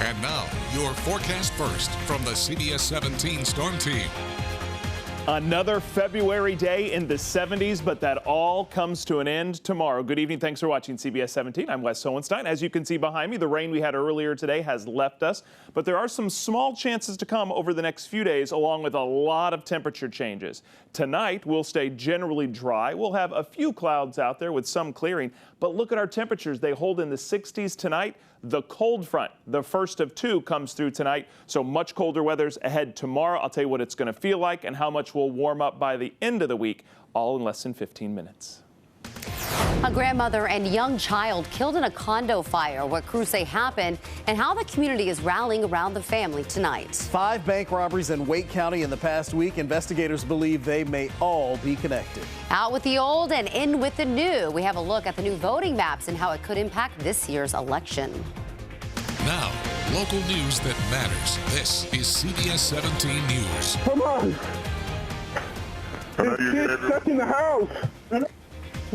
And now, your forecast first from the CBS 17 Storm Team. Another February day in the 70s, but that all comes to an end tomorrow. Good evening. Thanks for watching CBS 17. I'm Wes Hohenstein. As you can see behind me, the rain we had earlier today has left us, but there are some small chances to come over the next few days, along with a lot of temperature changes. Tonight, we'll stay generally dry. We'll have a few clouds out there with some clearing, but look at our temperatures. They hold in the 60s tonight. The cold front, the first of two, comes through tonight, so much colder weather's ahead tomorrow. I'll tell you what it's going to feel like and how much will warm up by the end of the week, all in less than 15 minutes. A grandmother and young child killed in a condo fire. What crews say happened and how the community is rallying around the family tonight. 5 bank robberies in Wake County in the past week. Investigators believe they may all be connected. Out with the old and in with the new. We have a look at the new voting maps and how it could impact this year's election. Now, local news that matters. This is CBS 17 News. Come on. This kid's stuck in the house.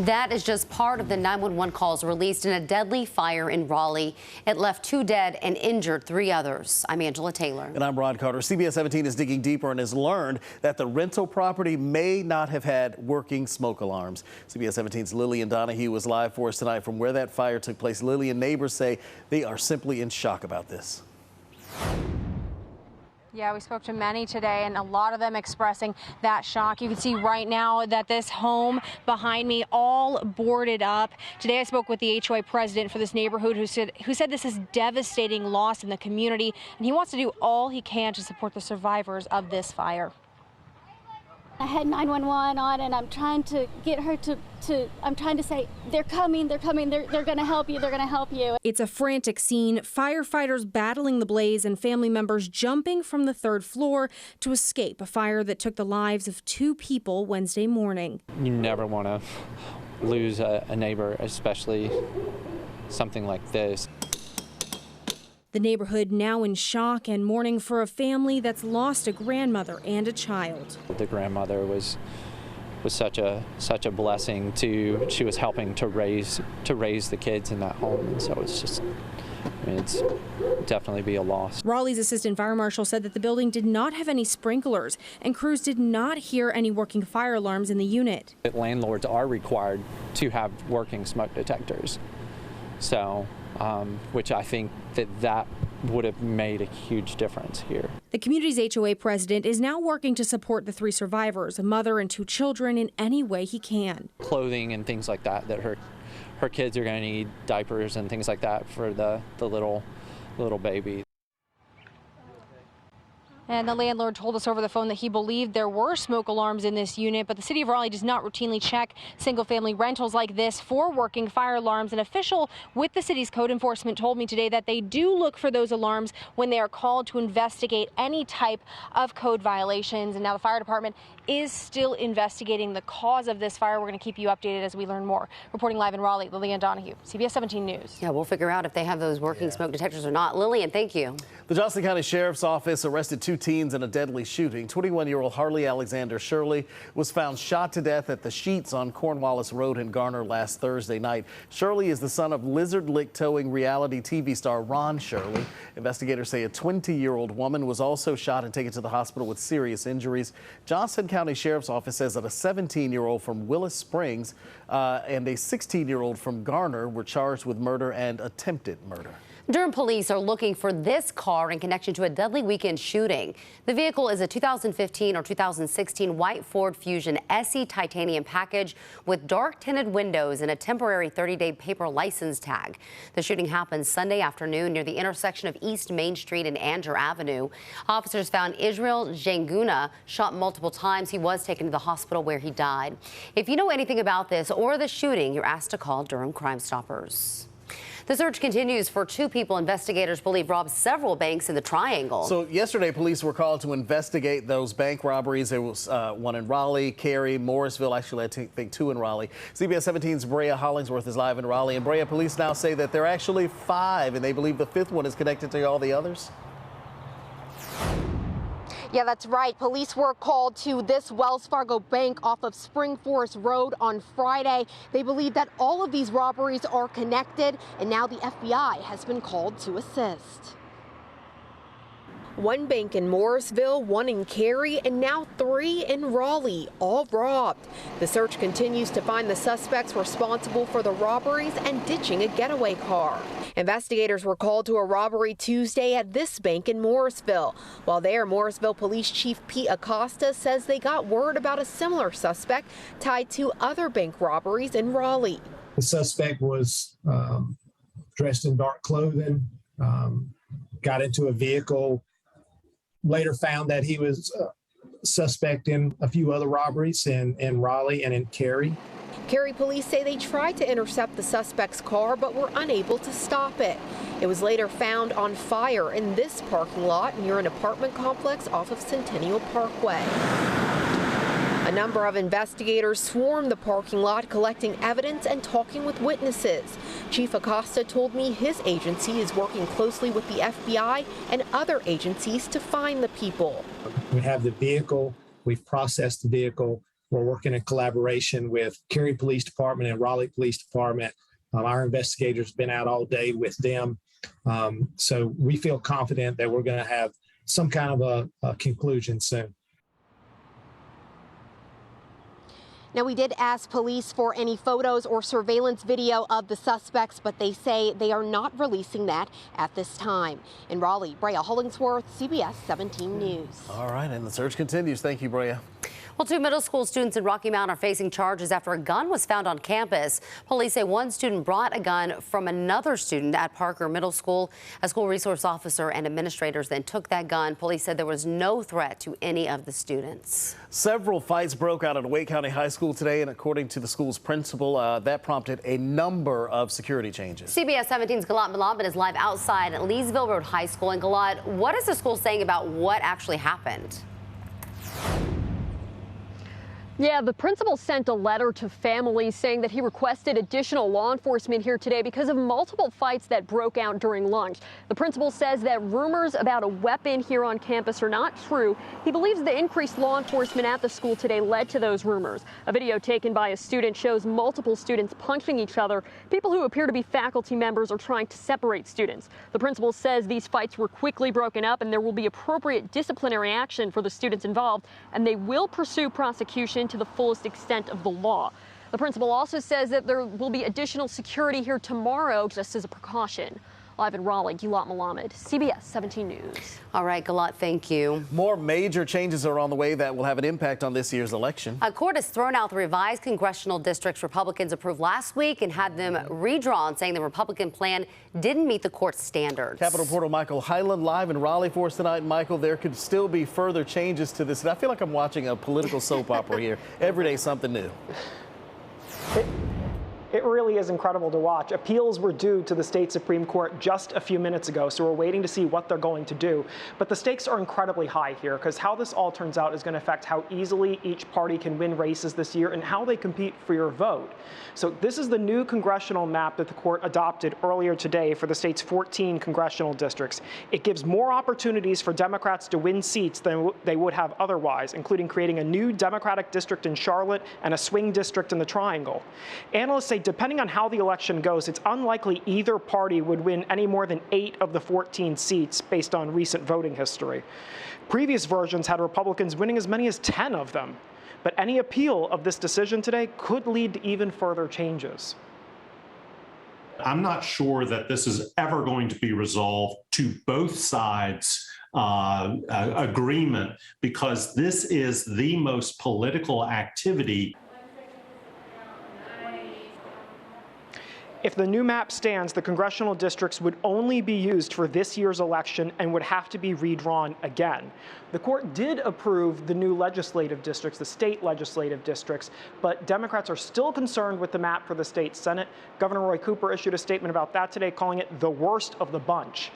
That is just part of the 911 calls released in a deadly fire in Raleigh. It left 2 dead and injured 3 others. I'm Angela Taylor. And I'm Ron Carter. CBS 17 is digging deeper and has learned that the rental property may not have had working smoke alarms. CBS 17's Lillian Donahue was live for us tonight from where that fire took place. Lillian, neighbors say they are simply in shock about this. Yeah, we spoke to many today, and a lot of them expressing that shock. You can see right now that this home behind me all boarded up. Today I spoke with the HOA president for this neighborhood who said this is devastating loss in the community, and he wants to do all he can to support the survivors of this fire. I had 911 on, and I'm trying to get her I'm trying to say, they're coming, they're going to help you, they're going to help you. It's a frantic scene, firefighters battling the blaze and family members jumping from the 3rd floor to escape a fire that took the lives of 2 people Wednesday morning. You never want to lose a neighbor, especially something like this. The neighborhood now in shock and mourning for a family that's lost a grandmother and a child. The grandmother was such a blessing she was helping to raise the kids in that home, and so it's just, I mean, it's definitely be a loss. Raleigh's assistant fire marshal said that the building did not have any sprinklers and crews did not hear any working fire alarms in the unit. Landlords are required to have working smoke detectors, so which I think that would have made a huge difference here. The community's HOA president is now working to support the 3 survivors, a mother and 2 children, in any way he can. Clothing and things like that her kids are going to need diapers and things like that for the little baby. And the landlord told us over the phone that he believed there were smoke alarms in this unit, but the city of Raleigh does not routinely check single-family rentals like this for working fire alarms. An official with the city's code enforcement told me today that they do look for those alarms when they are called to investigate any type of code violations. And now the fire department is still investigating the cause of this fire. We're going to keep you updated as we learn more. Reporting live in Raleigh, Lillian Donahue, CBS 17 News. Yeah, we'll figure out if they have those working smoke detectors or not. Lillian, thank you. The Johnson County Sheriff's Office arrested 2 teens in a deadly shooting. 21-year-old Harley Alexander Shirley was found shot to death at the Sheets on Cornwallis Road in Garner last Thursday night. Shirley is the son of Lizard Lick towing reality TV star Ron Shirley. Investigators say a 20-year-old woman was also shot and taken to the hospital with serious injuries. Johnson County Sheriff's Office says that a 17-year-old from Willis Springs and a 16-year-old from Garner were charged with murder and attempted murder. Durham police are looking for this car in connection to a deadly weekend shooting. The vehicle is a 2015 or 2016 white Ford Fusion SE titanium package with dark tinted windows and a temporary 30-day paper license tag. The shooting happened Sunday afternoon near the intersection of East Main Street and Anger Avenue. Officers found Israel Janguna shot multiple times. He was taken to the hospital where he died. If you know anything about this or the shooting, you're asked to call Durham Crime Stoppers. The search continues for 2 people investigators believe robbed several banks in the Triangle. So yesterday, police were called to investigate those bank robberies. There was one in Raleigh, Cary, Morrisville. Actually, I think 2 in Raleigh. CBS 17's Brea Hollingsworth is live in Raleigh. And Brea, police now say that there are actually 5, and they believe the 5th one is connected to all the others. Yeah, that's right. Police were called to this Wells Fargo bank off of Spring Forest Road on Friday. They believe that all of these robberies are connected, and now the FBI has been called to assist. One bank in Morrisville, one in Cary, and now 3 in Raleigh, all robbed. The search continues to find the suspects responsible for the robberies and ditching a getaway car. Investigators were called to a robbery Tuesday at this bank in Morrisville. While there, Morrisville Police Chief Pete Acosta says they got word about a similar suspect tied to other bank robberies in Raleigh. The suspect was dressed in dark clothing, got into a vehicle, later found that he was suspect in a few other robberies in Raleigh and in Cary. Cary police say they tried to intercept the suspect's car but were unable to stop it. It was later found on fire in this parking lot near an apartment complex off of Centennial Parkway. A number of investigators swarmed the parking lot collecting evidence and talking with witnesses. Chief Acosta told me his agency is working closely with the FBI and other agencies to find the people. We have the vehicle, we've processed the vehicle. We're working in collaboration with Cary Police Department and Raleigh Police Department. Our investigators have been out all day with them. So we feel confident that we're going to have some kind of a conclusion soon. Now, we did ask police for any photos or surveillance video of the suspects, but they say they are not releasing that at this time. In Raleigh, Brea Hollingsworth, CBS 17 News. All right, and the search continues. Thank you, Brea. Well, 2 middle school students in Rocky Mount are facing charges after a gun was found on campus. Police say one student brought a gun from another student at Parker Middle School. A school resource officer and administrators then took that gun. Police said there was no threat to any of the students. Several fights broke out at Wake County High School today, and according to the school's principal, that prompted a number of security changes. CBS 17's Galat Malabat is live outside at Leesville Road High School. And Galat, what is the school saying about what actually happened? Yeah, the principal sent a letter to families saying that he requested additional law enforcement here today because of multiple fights that broke out during lunch. The principal says that rumors about a weapon here on campus are not true. He believes the increased law enforcement at the school today led to those rumors. A video taken by a student shows multiple students punching each other. People who appear to be faculty members are trying to separate students. The principal says these fights were quickly broken up and there will be appropriate disciplinary action for the students involved, and they will pursue prosecution to the fullest extent of the law. The principal also says that there will be additional security here tomorrow just as a precaution. Live in Raleigh, Galat Malabat, CBS 17 News. All right, Galat, thank you. More major changes are on the way that will have an impact on this year's election. A court has thrown out the revised congressional districts Republicans approved last week and had them redrawn, saying the Republican plan didn't meet the court's standards. Capitol reporter Michael Hyland live in Raleigh for us tonight. Michael, there could still be further changes to this. I feel like I'm watching a political soap opera here. Every day something new. It really is incredible to watch. Appeals were due to the state Supreme Court just a few minutes ago, so we're waiting to see what they're going to do. But the stakes are incredibly high here because how this all turns out is going to affect how easily each party can win races this year and how they compete for your vote. So this is the new congressional map that the court adopted earlier today for the state's 14 congressional districts. It gives more opportunities for Democrats to win seats than they would have otherwise, including creating a new Democratic district in Charlotte and a swing district in the Triangle. Analysts say depending on how the election goes, it's unlikely either party would win any more than 8 of the 14 seats based on recent voting history. Previous versions had Republicans winning as many as 10 of them. But any appeal of this decision today could lead to even further changes. I'm not sure that this is ever going to be resolved to both sides' agreement, because this is the most political activity. If the new map stands, the congressional districts would only be used for this year's election and would have to be redrawn again. The court did approve the new legislative districts, the state legislative districts, but Democrats are still concerned with the map for the state Senate. Governor Roy Cooper issued a statement about that today, calling it the worst of the bunch.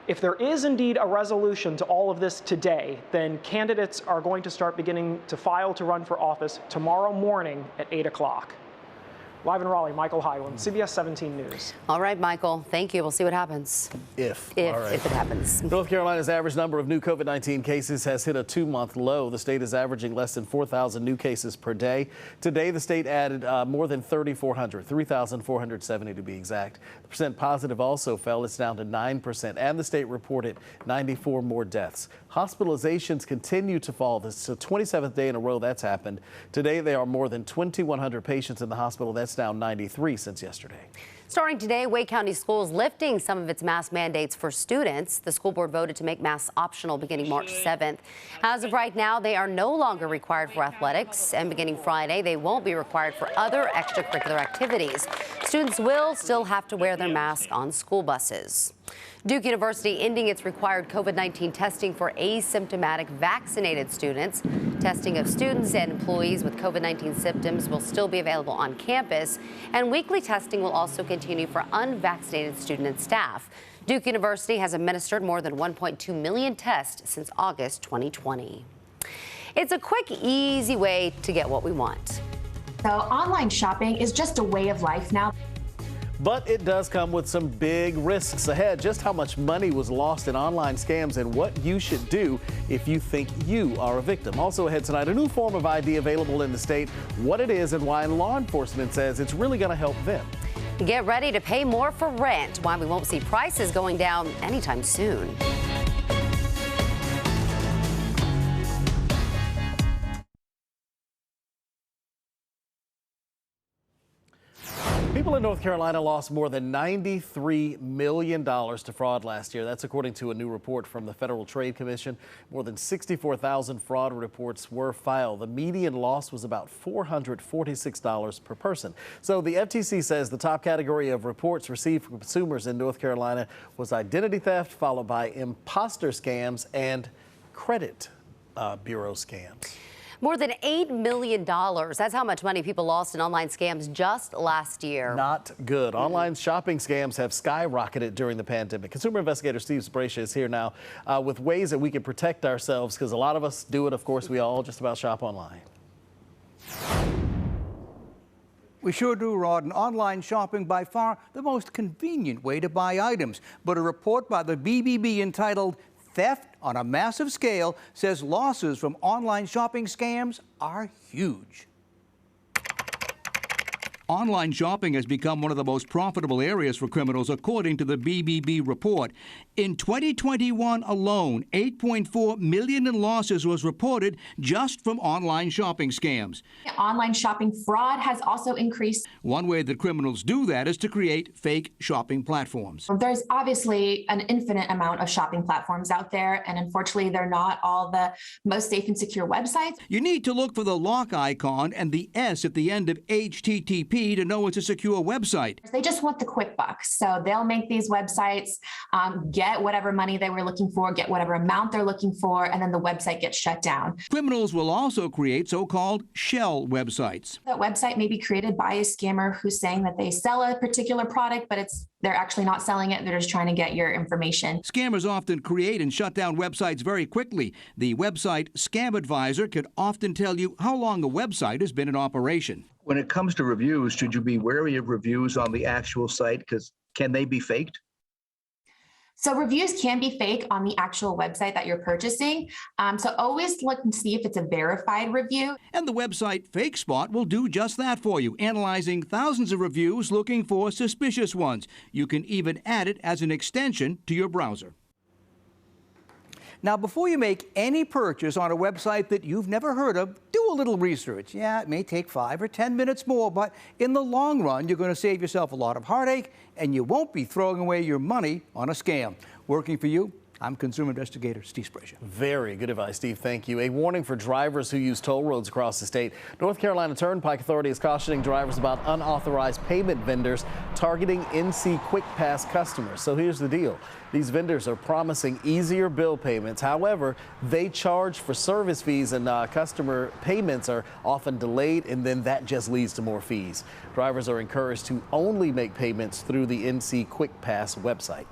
If there is indeed a resolution to all of this today, then candidates are going to start beginning to file to run for office tomorrow morning at 8 o'clock. Live in Raleigh, Michael Hyland, CBS 17 News. All right, Michael, thank you. We'll see what happens. If it happens. North Carolina's average number of new COVID-19 cases has hit a 2-month low. The state is averaging less than 4,000 new cases per day. Today, the state added more than 3,400, 3,470 to be exact. The percent positive also fell. It's down to 9%, and the state reported 94 more deaths. Hospitalizations continue to fall. This is the 27th day in a row that's happened. Today, there are more than 2,100 patients in the hospital. That's down 93 since yesterday. Starting today, Wake County Schools lifting some of its mask mandates for students. The school board voted to make masks optional beginning March 7th. As of right now, they are no longer required for athletics, and beginning Friday, they won't be required for other extracurricular activities. Students will still have to wear their mask on school buses. Duke University ending its required COVID-19 testing for asymptomatic vaccinated students. Testing of students and employees with COVID-19 symptoms will still be available on campus, and weekly testing will also continue for unvaccinated student and staff. Duke University has administered more than 1.2 million tests since August 2020. It's a quick, easy way to get what we want. So online shopping is just a way of life now. But it does come with some big risks ahead. Just how much money was lost in online scams and what you should do if you think you are a victim. Also ahead tonight, a new form of ID available in the state, what it is and why law enforcement says it's really going to help them. Get ready to pay more for rent, why we won't see prices going down anytime soon. People in North Carolina lost more than $93 million to fraud last year. That's according to a new report from the Federal Trade Commission. More than 64,000 fraud reports were filed. The median loss was about $446 per person. So the FTC says the top category of reports received from consumers in North Carolina was identity theft, followed by imposter scams and credit bureau scams. More than $8 million. That's how much money people lost in online scams just last year. Not good. Online shopping scams have skyrocketed during the pandemic. Consumer investigator Steve Sbraccia is here now with ways that we can protect ourselves, because a lot of us do it. Of course, we all just about shop online. We sure do, Rod. And online shopping by far the most convenient way to buy items. But a report by the BBB entitled Theft on a Massive Scale says losses from online shopping scams are huge. Online shopping has become one of the most profitable areas for criminals, according to the BBB report. In 2021 alone, $8.4 million in losses was reported just from online shopping scams. Online shopping fraud has also increased. One way that criminals do that is to create fake shopping platforms. There's obviously an infinite amount of shopping platforms out there, and unfortunately, they're not all the most safe and secure websites. You need to look for the lock icon and the S at the end of HTTP to know it's a secure website. They just want the quick buck, so they'll make these websites, get whatever money they were looking for, get whatever amount they're looking for, and then the website gets shut down. Criminals will also create so-called shell websites. That website may be created by a scammer who's saying that they sell a particular product, but they're actually not selling it. They're just trying to get your information. Scammers often create and shut down websites very quickly. The website Scam Advisor could often tell you how long a website has been in operation. When it comes to reviews, should you be wary of reviews on the actual site? Because can they be faked? So reviews can be fake on the actual website that you're purchasing. So always look and see if it's a verified review. And the website FakeSpot will do just that for you, analyzing thousands of reviews looking for suspicious ones. You can even add it as an extension to your browser. Now, before you make any purchase on a website that you've never heard of, do a little research. Yeah, it may take 5 or 10 minutes more, but in the long run, you're going to save yourself a lot of heartache, and you won't be throwing away your money on a scam. Working for you, I'm consumer investigator Steve Sbraccia. Very good advice, Steve. Thank you. A warning for drivers who use toll roads across the state. North Carolina Turnpike Authority is cautioning drivers about unauthorized payment vendors targeting NC Quick Pass customers. So here's the deal. These vendors are promising easier bill payments. However, they charge for service fees, and customer payments are often delayed, and then that just leads to more fees. Drivers are encouraged to only make payments through the NC Quick Pass website.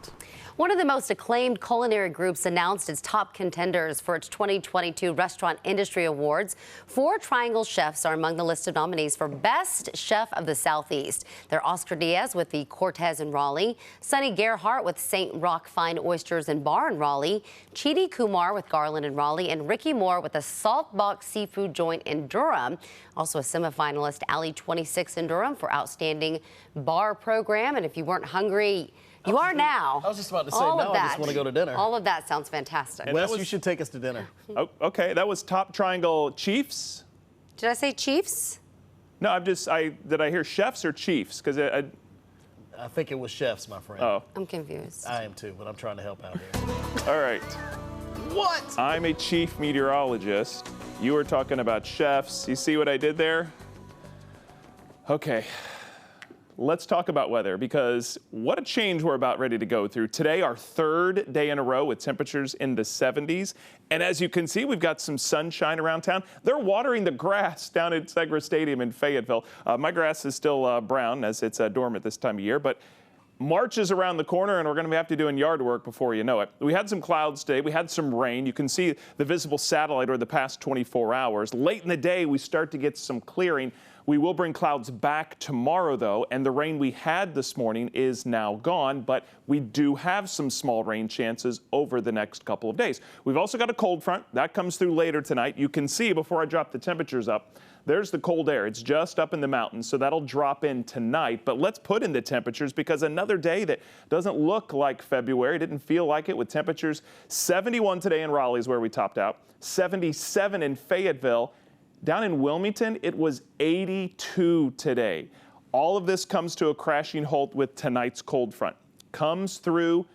One of the most acclaimed culinary groups announced its top contenders for its 2022 Restaurant Industry Awards. 4 Triangle chefs are among the list of nominees for Best Chef of the Southeast. They're Oscar Diaz with the Cortez in Raleigh, Sonny Gerhardt with St. Roch Fine Oysters and Bar in Raleigh, Chidi Kumar with Garland in Raleigh, and Ricky Moore with the Salt Box Seafood Joint in Durham. Also a semifinalist, Alley 26 in Durham for Outstanding Bar Program. And if you weren't hungry, you are now. I was just about to say, now I just want to go to dinner. All of that sounds fantastic. Wes, you should take us to dinner. Oh, okay, that was Top Triangle Chiefs. Did I say Chiefs? No, did I hear chefs or chiefs? Because I think it was chefs, my friend. Oh. I'm confused. I am too, but I'm trying to help out here. All right. What? I'm a chief meteorologist. You were talking about chefs. You see what I did there? Okay. Let's talk about weather, because what a change we're about ready to go through. Today, our 3rd day in a row with temperatures in the 70s. And as you can see, we've got some sunshine around town. They're watering the grass down at Segra Stadium in Fayetteville. My grass is still brown as it's dormant this time of year, but March is around the corner, and we're going to have to be doing yard work before you know it. We had some clouds today. We had some rain. You can see the visible satellite over the past 24 hours. Late in the day, we start to get some clearing. We will bring clouds back tomorrow, though, and the rain we had this morning is now gone, but we do have some small rain chances over the next couple of days. We've also got a cold front. That comes through later tonight. You can see, before I drop the temperatures up, there's the cold air. It's just up in the mountains, so that'll drop in tonight. But let's put in the temperatures, because another day that doesn't look like February, didn't feel like it, with temperatures 71 today in Raleigh is where we topped out, 77 in Fayetteville. Down in Wilmington, it was 82 today. All of this comes to a crashing halt with tonight's cold front. Comes through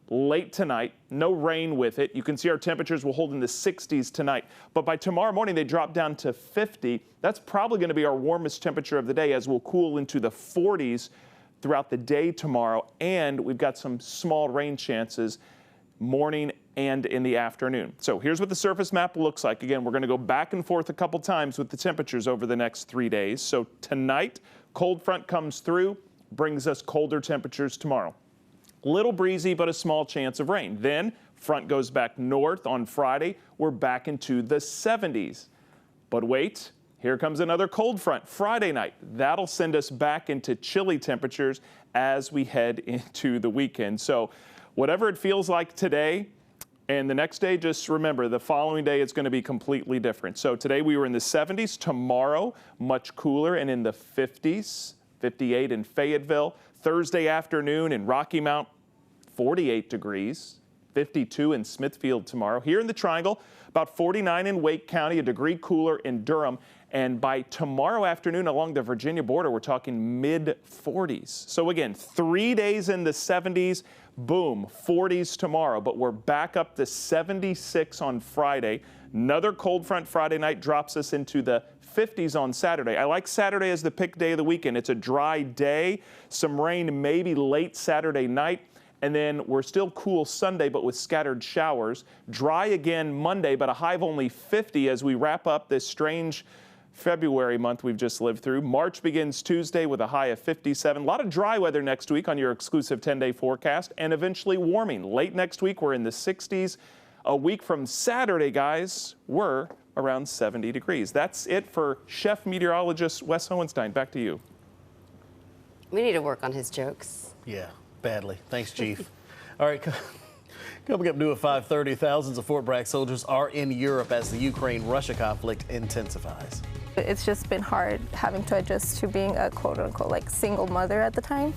late tonight, no rain with it. You can see our temperatures will hold in the 60s tonight. But by tomorrow morning, they drop down to 50. That's probably going to be our warmest temperature of the day, as we'll cool into the 40s throughout the day tomorrow. And we've got some small rain chances morning and in the afternoon. So here's what the surface map looks like. Again, we're going to go back and forth a couple times with the temperatures over the next 3 days. So tonight, cold front comes through, brings us colder temperatures tomorrow. Little breezy, but a small chance of rain. Then front goes back north on Friday. We're back into the 70s. But wait, here comes another cold front Friday night. That'll send us back into chilly temperatures as we head into the weekend. So whatever it feels like today and the next day, just remember the following day it's going to be completely different. So today we were in the 70s. Tomorrow, much cooler and in the 50s, 58 in Fayetteville. Thursday afternoon in Rocky Mount, 48 degrees, 52 in Smithfield tomorrow. Here in the Triangle, about 49 in Wake County, a degree cooler in Durham. And by tomorrow afternoon along the Virginia border, we're talking mid-40s. So again, 3 days in the 70s, boom, 40s tomorrow. But we're back up to 76 on Friday. Another cold front Friday night drops us into the 50s on Saturday. I like Saturday as the pick day of the weekend. It's a dry day, some rain maybe late Saturday night, and then we're still cool Sunday, but with scattered showers. Dry again Monday, but a high of only 50 as we wrap up this strange February month we've just lived through. March begins Tuesday with a high of 57. A lot of dry weather next week on your exclusive 10-day forecast, and eventually warming. Late next week, we're in the 60s. A week from Saturday, guys, we're around 70 degrees. That's it for chef meteorologist Wes Hohenstein. Back to you. We need to work on his jokes. Yeah, badly. Thanks, Chief. All right, coming up new at 5:30, thousands of Fort Bragg soldiers are in Europe as the Ukraine-Russia conflict intensifies. It's just been hard having to adjust to being a quote-unquote like single mother at the time.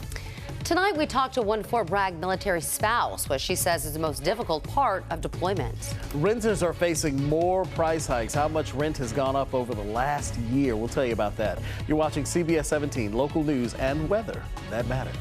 Tonight, we talked to one Fort Bragg military spouse, what she says is the most difficult part of deployment. Renters are facing more price hikes. How much rent has gone up over the last year? We'll tell you about that. You're watching CBS 17, local news and weather that matters.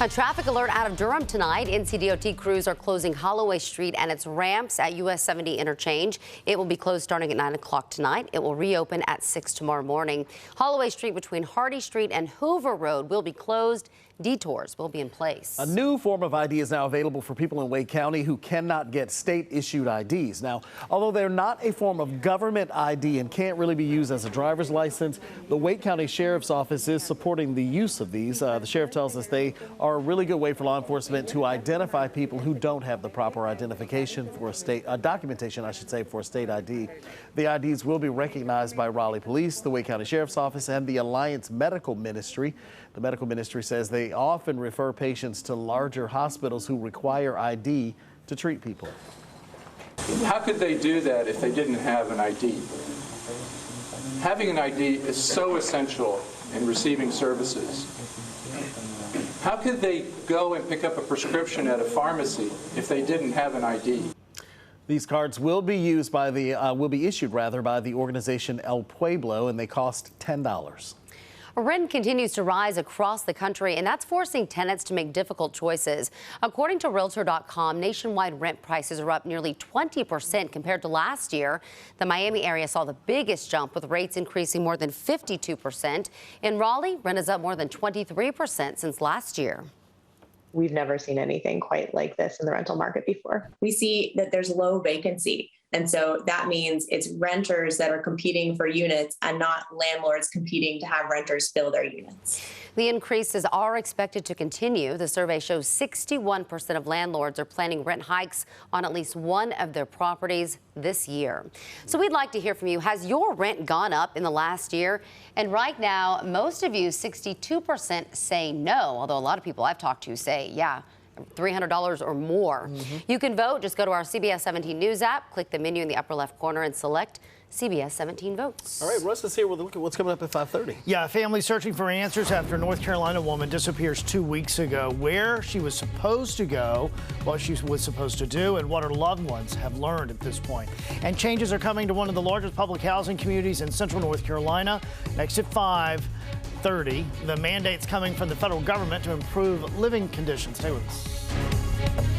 A traffic alert out of Durham tonight. NCDOT crews are closing Holloway Street and its ramps at US 70 interchange. It will be closed starting at 9 o'clock tonight. It will reopen at 6 tomorrow morning. Holloway Street between Hardy Street and Hoover Road will be closed. Detours will be in place. A new form of ID is now available for people in Wake County who cannot get state-issued IDs. Now, although they're not a form of government ID and can't really be used as a driver's license, the Wake County Sheriff's Office is supporting the use of these. The sheriff tells us they are a really good way for law enforcement to identify people who don't have the proper identification for documentation, I should say, for state ID. The IDs will be recognized by Raleigh Police, the Wake County Sheriff's Office, and the Alliance Medical Ministry. The medical ministry says they often refer patients to larger hospitals who require ID to treat people. How could they do that if they didn't have an ID? Having an ID is so essential in receiving services. How could they go and pick up a prescription at a pharmacy if they didn't have an ID? These cards will be used by will be issued by the organization El Pueblo, and they cost $10. Rent continues to rise across the country, and that's forcing tenants to make difficult choices. According to Realtor.com, nationwide rent prices are up nearly 20% compared to last year. The Miami area saw the biggest jump, with rates increasing more than 52%. In Raleigh, rent is up more than 23% since last year. We've never seen anything quite like this in the rental market before. We see that there's low vacancy. And so that means it's renters that are competing for units and not landlords competing to have renters fill their units. The increases are expected to continue. The survey shows 61% of landlords are planning rent hikes on at least one of their properties this year. So we'd like to hear from you. Has your rent gone up in the last year? And right now, most of you, 62%, say no, although a lot of people I've talked to say, yeah, $300 or more. You can vote. Just go to our CBS 17 News app, click the menu in the upper left corner, and select CBS 17 Votes. All right, Russ is here. We'll look at what's coming up at 5:30. Yeah, families searching for answers after a North Carolina woman disappears 2 weeks ago. Where she was supposed to go, what she was supposed to do, and what her loved ones have learned at this point. And changes are coming to one of the largest public housing communities in central North Carolina. Next at 5:30, the mandates coming from the federal government to improve living conditions. Stay with us.